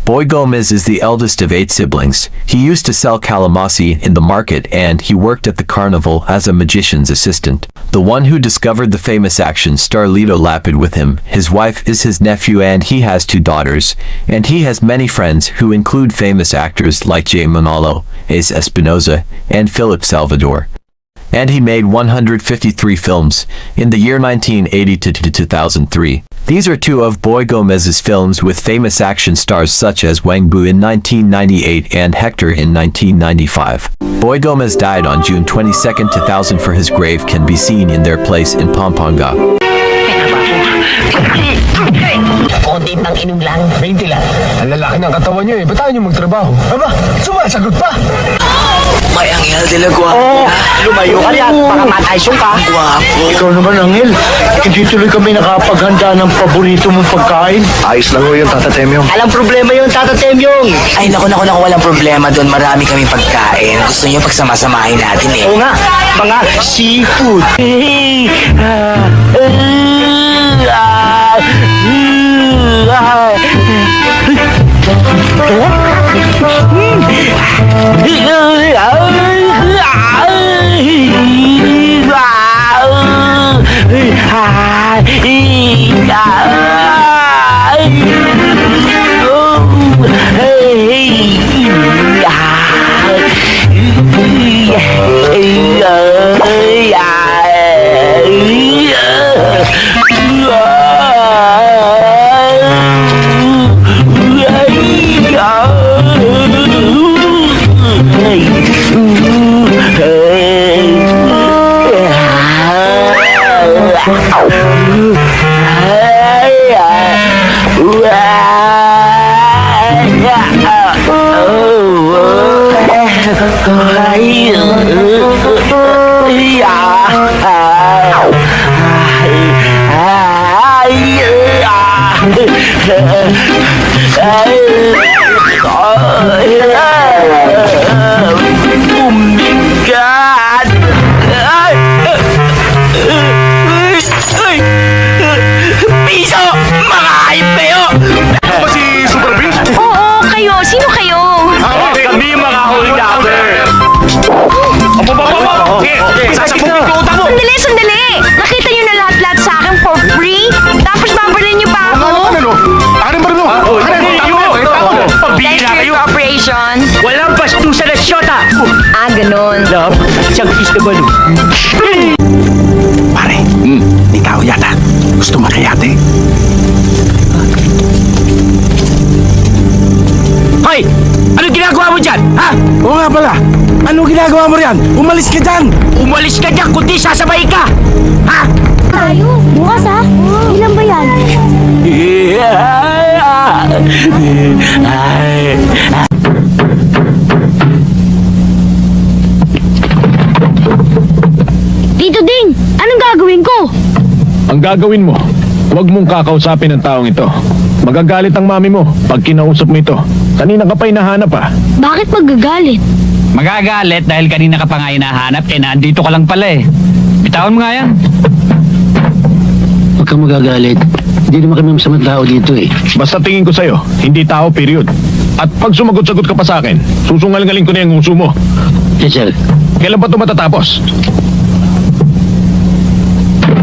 Boy Gomez is the eldest of 8 siblings. He used to sell calamari in the market and he worked at the carnival as a magician's assistant. The one who discovered the famous action star Lito Lapid with him. His wife is his nephew and he has 2 daughters. And he has many friends who include famous actors like Jay Manalo, Ace Espinoza, and Philip Salvador. And he made 153 films in the year 1980 to 2003. These are 2 of Boy Gomez's films with famous action stars such as Wang Bu in 1998 and Hector in 1995. Boy Gomez died on June 22, 2000. For his grave can be seen in their place in Pampanga. Konti pang inom lang. 20 lang. Ang lalaki ng katawan niyo eh. Ba't tayo niyo magtrabaho? Aba, sumasagot pa. May anghel dila guwapo. Lumayo ka yan, baka mataysong ka. Guwapo. Ikaw naman, Angel. Hindi tuloy kami nakapaghanda ng paborito mong pagkain. Ayos lang ho yung Tata Temyong. Alang problema yun, Tata Temyong. Ay, naku, walang problema doon. Marami kaming pagkain. Gusto niyo pagsamasamahin natin eh. Oo nga, mga seafood. Piso! Mga IPO! Ba si Super Prince? Oo, kayo. Sino kayo? Kami yung mga holdaper. Sige, sasabugin ko utang mo. Sandali! Nakita niyo na lahat-lahat sa akin for free? Tapos babarin niyo pa ako? Ano ba rin mo? Pabira Thanks for kayo. your cooperation. Walang bastusan na syota. Ah, ganun. Love, siyang kiss na balo. Pare, may tao yata. Gusto makayate. Hoy! Ano ginagawa mo dyan? Ha? Oo nga pala. Ano ginagawa mo riyan? Umalis ka dyan! Umalis ka dyan kundi sasabay ka! Ha? Tayo, bukas ha? Ilan ba yan? Tito Ding, anong gagawin ko? Ang gagawin mo, huwag mong kakausapin ang taong ito. Magagalit ang mami mo pag kinausap mo ito. Kanina ka pa hinahanap ah. Bakit magagalit? Magagalit dahil kanina ka pa nga hinahanap eh nandito ka lang pala eh. Bitawan mo nga yan. Huwag kang magagalit. Hindi naman kami masamang tao dito eh. Basta tingin ko sa'yo, hindi tao period. At pag sumagot-sagot ka pa sa akin, susungal-ngaling ko na yung uso mo. Yes, sir. Kailan pa ito matatapos?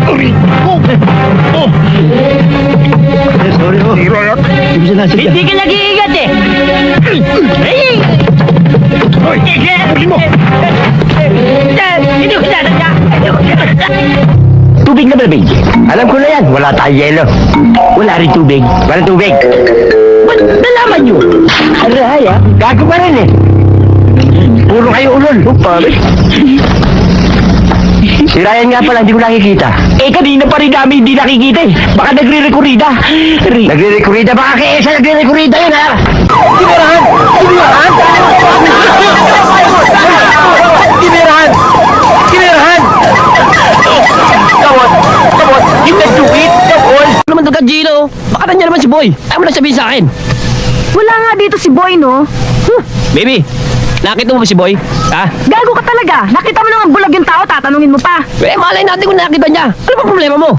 Sorry ho. Hindi siya nasadya. Hindi ka nag-iingat eh. Hoy! Huli mo! Hindi ko sinadya. Tubig na babig. Alam ko na yan. Wala tayong yelo. Wala rin tubig. Wala tubig. Ba't nalaman nyo? Aray ha? Gago pa rin eh. Puro kayo ulol. Pare. Si Ryan nga pala, hindi ko nakikita. Eh, kanina pa rin namin hindi nakikita eh. Baka nagre-rekurida. Nagre-rekurida? Baka kay Esa nagre-rekurida yun ha? Timirahan! Timirahan! Timirahan! Timirahan! Kawot! Kawot! You can do it! Kawot! Ano naman ito ka, Gino? Baka na niya naman si Boy. Ayaw mo lang sabihin sa akin. Wala nga dito si Boy, no? Baby, nakita mo ba si Boy? Ha? Gago ka talaga. Nakita mo naman bulag yung tao, tatanungin mo pa. Eh, malay natin kung nakita niya. Ano ba problema mo?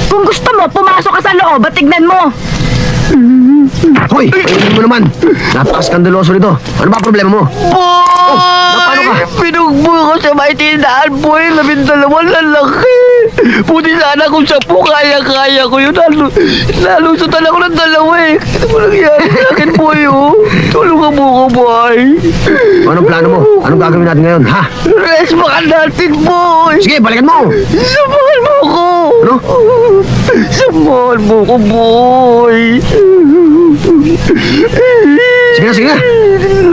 Kung gusto mo, pumasok ka sa loob at tignan mo. Hoy, ayusin mo naman. Napakaskandaloso nito. Ano ba problema mo? Paano ka? Pinugbo ko sa may tindahan, boy. 12 lalaki. Buti sana kung 10 kaya-kaya ko yun. Nalusutan ako ng 2 eh. Ano mo nangyari sa akin, boy, oh? Tulungan mo ko, boy. Anong plano mo? Anong gagawin natin ngayon, ha? Resmakan natin, boy. Sige, balikan mo! Samahan mo ko. Ano? Samahan mo ko, boy. Sige na, sige na!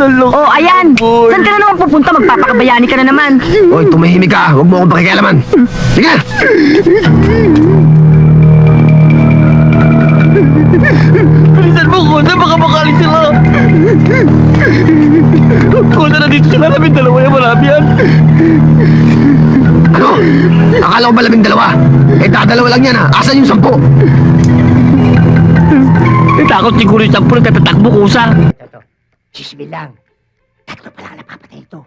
Oh, ayan. Saan ka na naman pupunta? Magpapakabayani ka na naman. Hoy, tumahimik ka. Huwag mo akong pakikialaman. Sige na! Bilisan mo, Kusa. Baka makalit sila. Kusa, nandito sila. 12 yan. Marami yan. Ano? Akala ko ba 12? Eh, dadalawa lang yan, ha? Asan yung 10? Takot siguro yung 10 na tatatakbo, Kusa. Sisbi lang. 3 pa lang napapatay ito.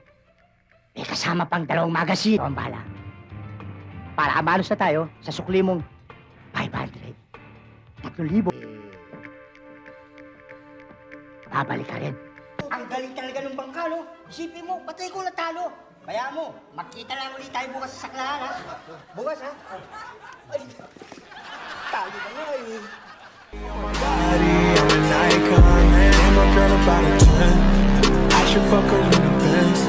May kasama pang 2 magasin. Ang bala. Para amanos na tayo sa sukli mong 500. 3,000. Babalik ka rin. Ang galing talaga ng bangka, no? Isipin mo, patay ko natalo. Kaya mo, magkita lang ulit tayo bukas sa saklahan, ha? Bukas, ha? Ay, talo na nga, eh. I'm an icon, and my girl about a 10. I should fuck her in the Benz.